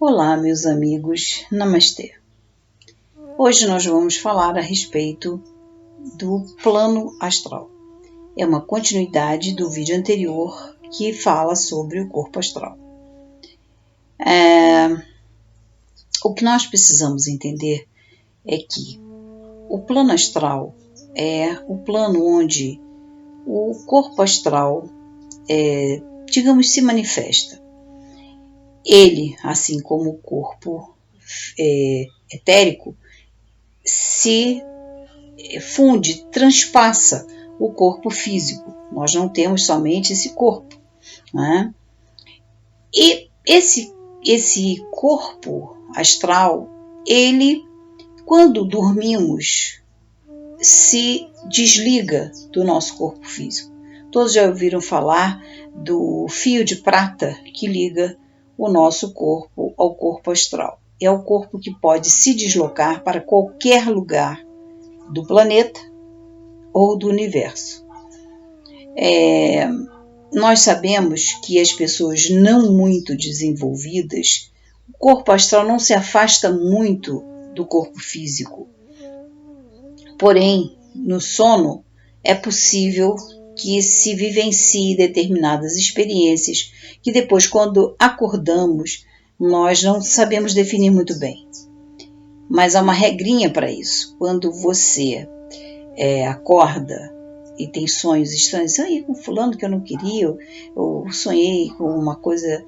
Olá, meus amigos, Namastê. Hoje nós vamos falar a respeito do plano astral. É uma continuidade do vídeo anterior que fala sobre o corpo astral. O que nós precisamos entender é que o plano astral é o plano onde o corpo astral, se manifesta. Ele, assim como o corpo etérico, se funde, transpassa o corpo físico. Nós não temos somente esse corpo, né? E esse corpo astral, ele, quando dormimos, se desliga do nosso corpo físico. Todos já ouviram falar do fio de prata que liga o nosso corpo ao corpo astral. É o corpo que pode se deslocar para qualquer lugar do planeta ou do universo. Nós sabemos que as pessoas não muito desenvolvidas, o corpo astral não se afasta muito do corpo físico. Porém, no sono é possível que se vivencie determinadas experiências que depois, quando acordamos, nós não sabemos definir muito bem. Mas há uma regrinha para isso. Quando você acorda e tem sonhos estranhos, sonhei com fulano que eu não queria, eu sonhei com uma coisa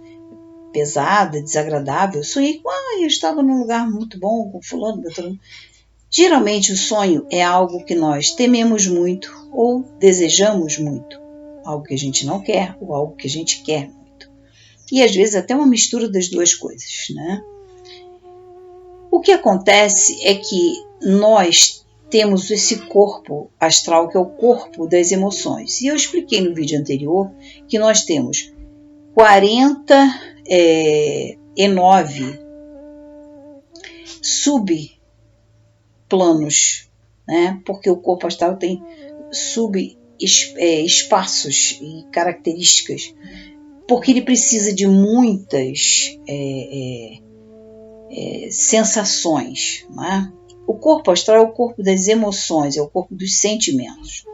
pesada, desagradável, eu sonhei com, eu estava num lugar muito bom com fulano, Beltrano. Geralmente o sonho é algo que nós tememos muito ou desejamos muito, algo que a gente não quer ou algo que a gente quer muito. E às vezes até uma mistura das duas coisas, né? O que acontece é que nós temos esse corpo astral, que é o corpo das emoções. E eu expliquei no vídeo anterior que nós temos 49 subplanos, né? Porque o corpo astral tem espaços e características, porque ele precisa de muitas sensações, né? O corpo astral é o corpo das emoções, é o corpo dos sentimentos.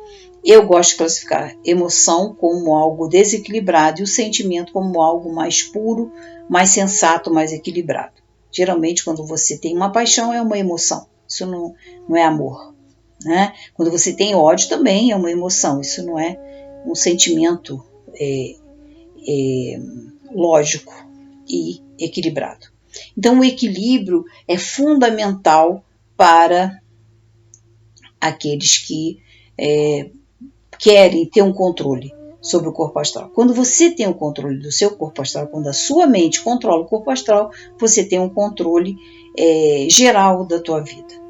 Eu gosto de classificar emoção como algo desequilibrado e o sentimento como algo mais puro, mais sensato, mais equilibrado. Geralmente, quando você tem uma paixão, é uma emoção. Isso não é amor, né? Quando você tem ódio, também é uma emoção. Isso não é um sentimento lógico e equilibrado. Então, o equilíbrio é fundamental para aqueles que querem ter um controle sobre o corpo astral. Quando você tem o controle do seu corpo astral, quando a sua mente controla o corpo astral, você tem um controle geral da tua vida.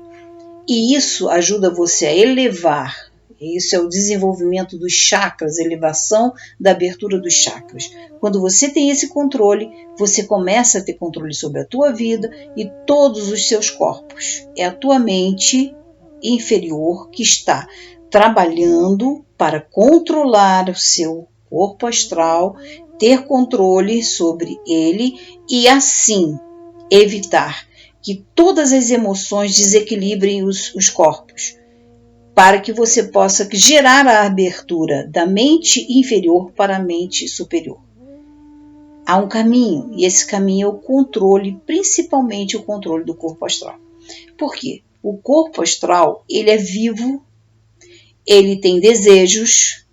E isso ajuda você a elevar. Isso é o desenvolvimento dos chakras, elevação da abertura dos chakras. Quando você tem esse controle, você começa a ter controle sobre a tua vida e todos os seus corpos. É a tua mente inferior que está trabalhando para controlar o seu corpo astral, ter controle sobre ele e assim evitar que todas as emoções desequilibrem os corpos, para que você possa gerar a abertura da mente inferior para a mente superior. Há um caminho, e esse caminho é o controle, principalmente o controle do corpo astral. Por quê? O corpo astral, ele é vivo, ele tem desejos,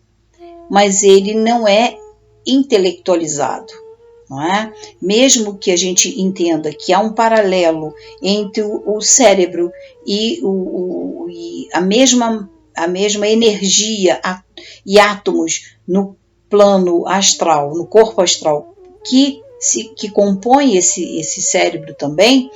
mas ele não é intelectualizado. Não é? Mesmo que a gente entenda que há um paralelo entre o cérebro e a mesma energia e átomos no plano astral, no corpo astral, que compõe esse cérebro também,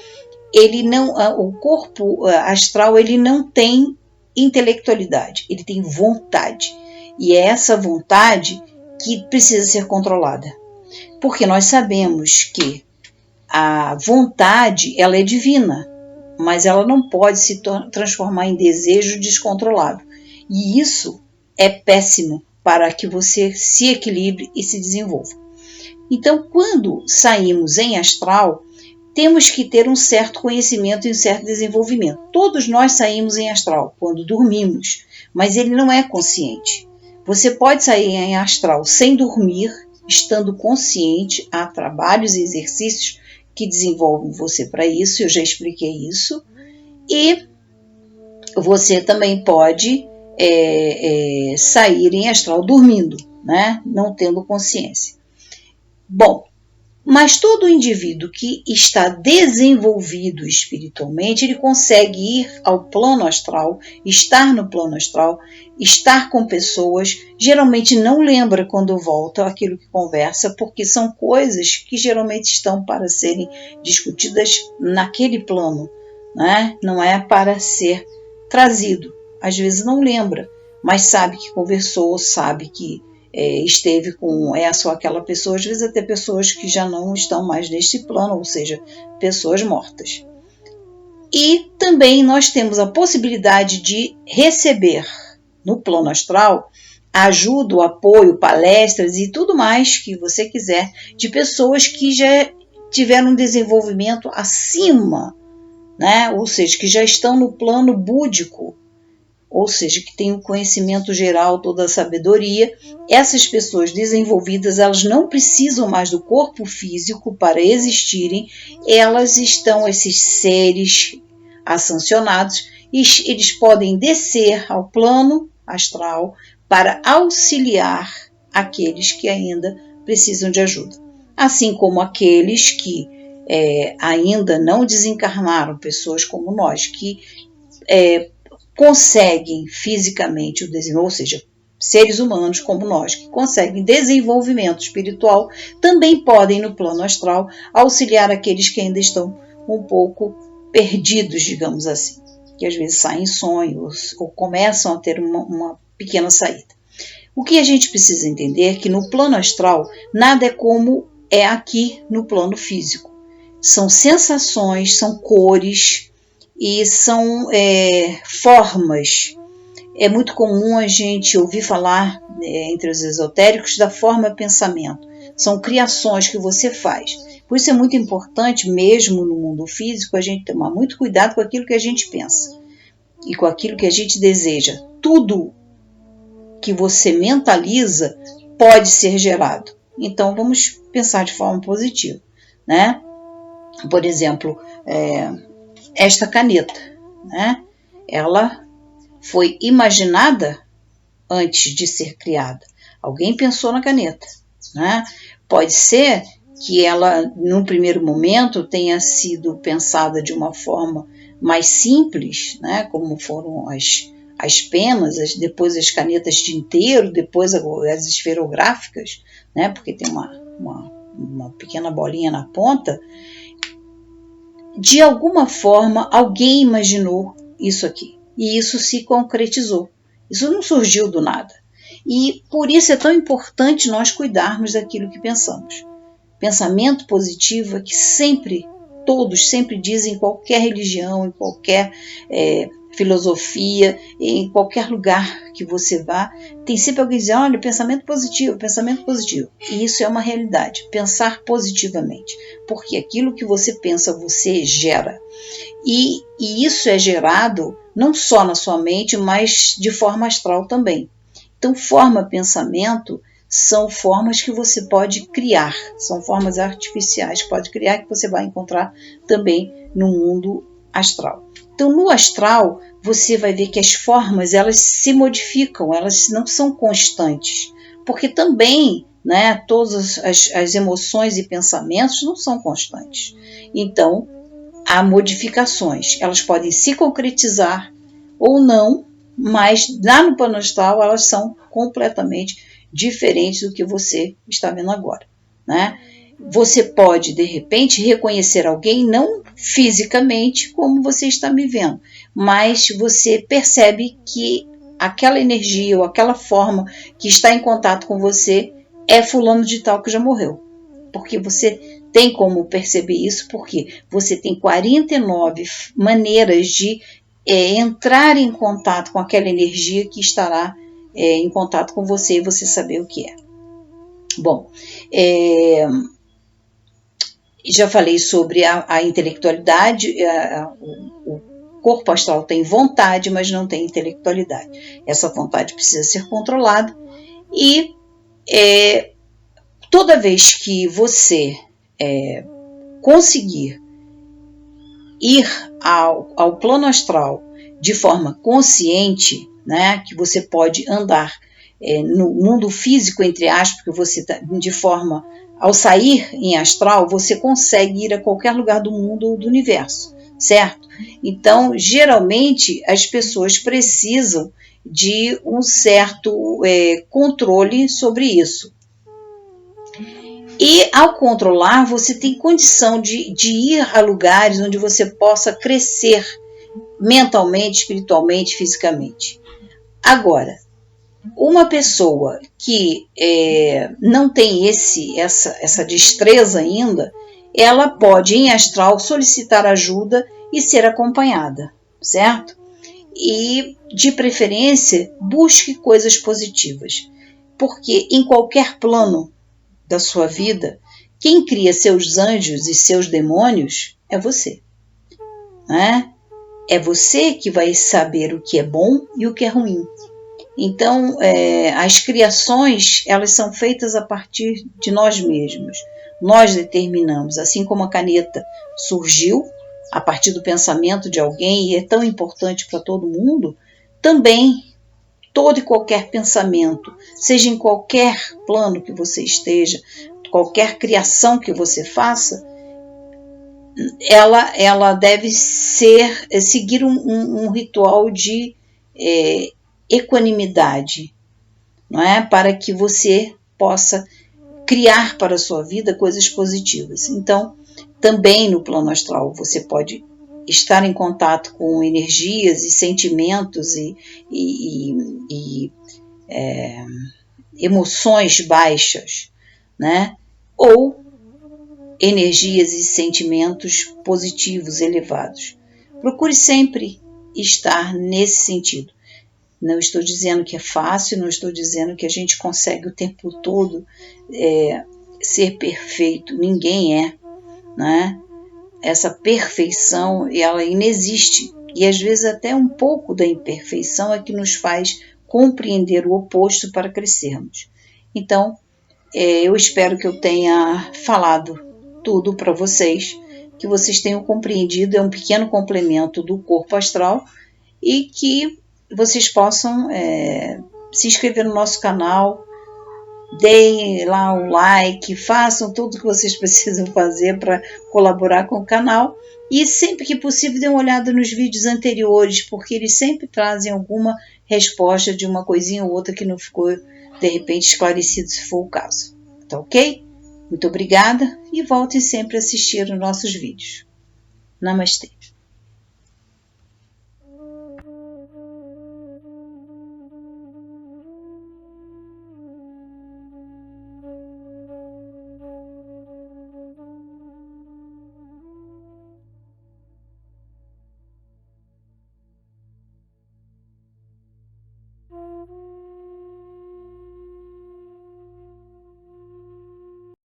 o corpo astral ele não tem intelectualidade, ele tem vontade. E é essa vontade que precisa ser controlada. Porque nós sabemos que a vontade ela é divina, mas ela não pode se transformar em desejo descontrolado. E isso é péssimo para que você se equilibre e se desenvolva. Então, quando saímos em astral, temos que ter um certo conhecimento e um certo desenvolvimento. Todos nós saímos em astral quando dormimos, mas ele não é consciente. Você pode sair em astral sem dormir, estando consciente. Há trabalhos e exercícios que desenvolvem você para isso, eu já expliquei isso. E você também pode sair em astral dormindo, né? Não tendo consciência. Bom, mas todo indivíduo que está desenvolvido espiritualmente, ele consegue ir ao plano astral, estar no plano astral, estar com pessoas, geralmente não lembra quando volta aquilo que conversa, porque são coisas que geralmente estão para serem discutidas naquele plano, né? Não é para ser trazido. Às vezes não lembra, mas sabe que conversou, sabe que esteve com essa ou aquela pessoa, às vezes até pessoas que já não estão mais neste plano, ou seja, pessoas mortas. E também nós temos a possibilidade de receber no plano astral ajuda, o apoio, palestras e tudo mais que você quiser de pessoas que já tiveram um desenvolvimento acima, né? Ou seja, que já estão no plano búdico, ou seja, que tem o conhecimento geral, toda a sabedoria. Essas pessoas desenvolvidas, elas não precisam mais do corpo físico para existirem, elas estão, esses seres ascensionados, e eles podem descer ao plano astral para auxiliar aqueles que ainda precisam de ajuda. Assim como aqueles que ainda não desencarnaram, pessoas como nós, que conseguem fisicamente o desenvolvimento, ou seja, seres humanos como nós, que conseguem desenvolvimento espiritual, também podem no plano astral auxiliar aqueles que ainda estão um pouco perdidos, digamos assim, que às vezes saem em sonhos ou começam a ter uma pequena saída. O que a gente precisa entender é que no plano astral nada é como é aqui no plano físico. São sensações, são cores, e são formas. É muito comum a gente ouvir falar entre os esotéricos da forma pensamento. São criações que você faz. Por isso é muito importante, mesmo no mundo físico, a gente tomar muito cuidado com aquilo que a gente pensa e com aquilo que a gente deseja. Tudo que você mentaliza pode ser gerado. Então vamos pensar de forma positiva, né? Por exemplo, esta caneta, né? Ela foi imaginada antes de ser criada. Alguém pensou na caneta, né? Pode ser que ela, num primeiro momento, tenha sido pensada de uma forma mais simples, né? Como foram as penas, depois as canetas tinteiro, depois as esferográficas, né? Porque tem uma pequena bolinha na ponta. De alguma forma, alguém imaginou isso aqui. E isso se concretizou. Isso não surgiu do nada. E por isso é tão importante nós cuidarmos daquilo que pensamos. Pensamento positivo é que todos sempre dizem, em qualquer religião, em qualquer filosofia, em qualquer lugar que você vá, tem sempre alguém dizendo, olha, pensamento positivo, pensamento positivo. E isso é uma realidade, pensar positivamente. Porque aquilo que você pensa, você gera. E isso é gerado não só na sua mente, mas de forma astral também. Então, pensamento são formas que você pode criar, são formas artificiais que pode criar, que você vai encontrar também no mundo astral. Então, no astral, você vai ver que as formas, elas se modificam, elas não são constantes, porque também, né, todas as emoções e pensamentos não são constantes. Então, há modificações, elas podem se concretizar ou não, mas lá no plano astral elas são completamente diferentes do que você está vendo agora, né? Você pode, de repente, reconhecer alguém, não fisicamente como você está me vendo, mas você percebe que aquela energia ou aquela forma que está em contato com você é fulano de tal que já morreu. Porque você tem como perceber isso, porque você tem 49 maneiras de entrar em contato com aquela energia que estará em contato com você e você saber o que é. Bom, Já falei sobre a intelectualidade, o corpo astral tem vontade, mas não tem intelectualidade. Essa vontade precisa ser controlada e toda vez que você conseguir ir ao plano astral de forma consciente, né, que você pode andar no mundo físico, entre aspas, porque você tá, de forma, ao sair em astral, você consegue ir a qualquer lugar do mundo ou do universo, certo? Então, geralmente, as pessoas precisam de um certo controle sobre isso. E ao controlar, você tem condição de ir a lugares onde você possa crescer mentalmente, espiritualmente, fisicamente. Agora, uma pessoa que não tem essa destreza ainda, ela pode, em astral, solicitar ajuda e ser acompanhada, certo? E, de preferência, busque coisas positivas, porque em qualquer plano da sua vida, quem cria seus anjos e seus demônios é você, né? É você que vai saber o que é bom e o que é ruim. Então, as criações, elas são feitas a partir de nós mesmos. Nós determinamos, assim como a caneta surgiu a partir do pensamento de alguém e é tão importante para todo mundo, também todo e qualquer pensamento, seja em qualquer plano que você esteja, qualquer criação que você faça, ela deve seguir um ritual de equanimidade, não é? Para que você possa criar para a sua vida coisas positivas. Então, também no plano astral, você pode estar em contato com energias e sentimentos e emoções baixas, né? Ou energias e sentimentos positivos, elevados. Procure sempre estar nesse sentido. Não estou dizendo que é fácil, não estou dizendo que a gente consegue o tempo todo ser perfeito. Ninguém é, né? Essa perfeição, ela inexiste. E às vezes até um pouco da imperfeição é que nos faz compreender o oposto para crescermos. Então, eu espero que eu tenha falado tudo para vocês, que vocês tenham compreendido, é um pequeno complemento do corpo astral e que vocês possam se inscrever no nosso canal, deem lá um like, façam tudo o que vocês precisam fazer para colaborar com o canal e sempre que possível dêem uma olhada nos vídeos anteriores, porque eles sempre trazem alguma resposta de uma coisinha ou outra que não ficou de repente esclarecido, se for o caso. Tá ok? Muito obrigada e voltem sempre a assistir os nossos vídeos. Namastê.